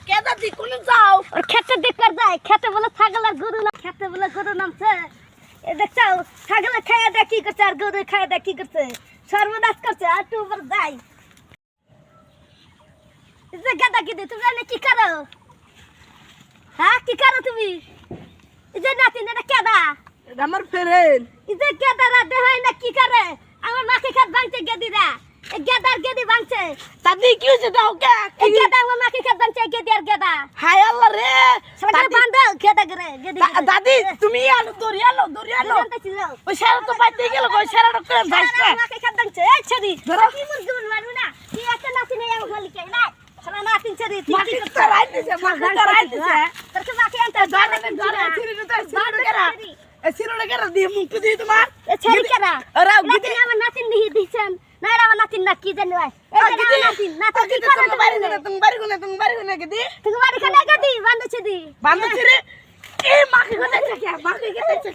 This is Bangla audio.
কে দাদি কোন যাও ওর খেতে দেখবার যায় খেতে বলে ছাগল আর গরু না খেতে বলে গরু নামছে এ দেখছো ছাগলে খাইয়া দেয় কি করছে আর গরু খাইয়া দেয় কি করছে সর্বনাশ করছে আর তুই উপর যাই যে গাদা গিদি তুমি জানি কি করো হ্যাঁ কি করো তুমি এই যে নাতি না কেদা এটা আমার ফ্রেন্ড এই যে গেদারা দেহ না কি করে আমার মাকে খাত ভাঙছে গেদিরা এই গেদার গেদি ভাঙছে দাদি কি হইছে দাও কে এই গেদা আমার মাকে খাত ভাঙছে গেদি আর গেদা হায় আল্লাহ রে সরকার বান্দা গেদা করে গেদি দাদি তুমি আলো দরিয়ালো ওই সারা তো বাইতে গেল ওই সারাটা করে ভাসছে মাকে খাত ভাঙছে এই ছড়ি ধরো। কি মুরগি মারবো না কি একটা নাতি নেই আমার মালিক না সারা নাতি ছড়ি মাকে তো রাইতেছে মাকে তো রাইতেছে তোর মাকে আনতে ধরে সিরিটো তো সিরিটো কেরা এ সিরিটো কেরা দিয়ে মুক্তি দি তোমার এ ছড়ি কেরা আরে নাতি আমার নাতি নিহি দিছেন না এটা আমার নাতি না কি জানি ভাই এই নাতি নাতি কি করে তুমি বাড়ি গুনে গদি তুমি বাড়ি খানে গেদি বান্ধছে দি বান্ধছি রে এ মাকে গনেছে কে মাকে গনেছে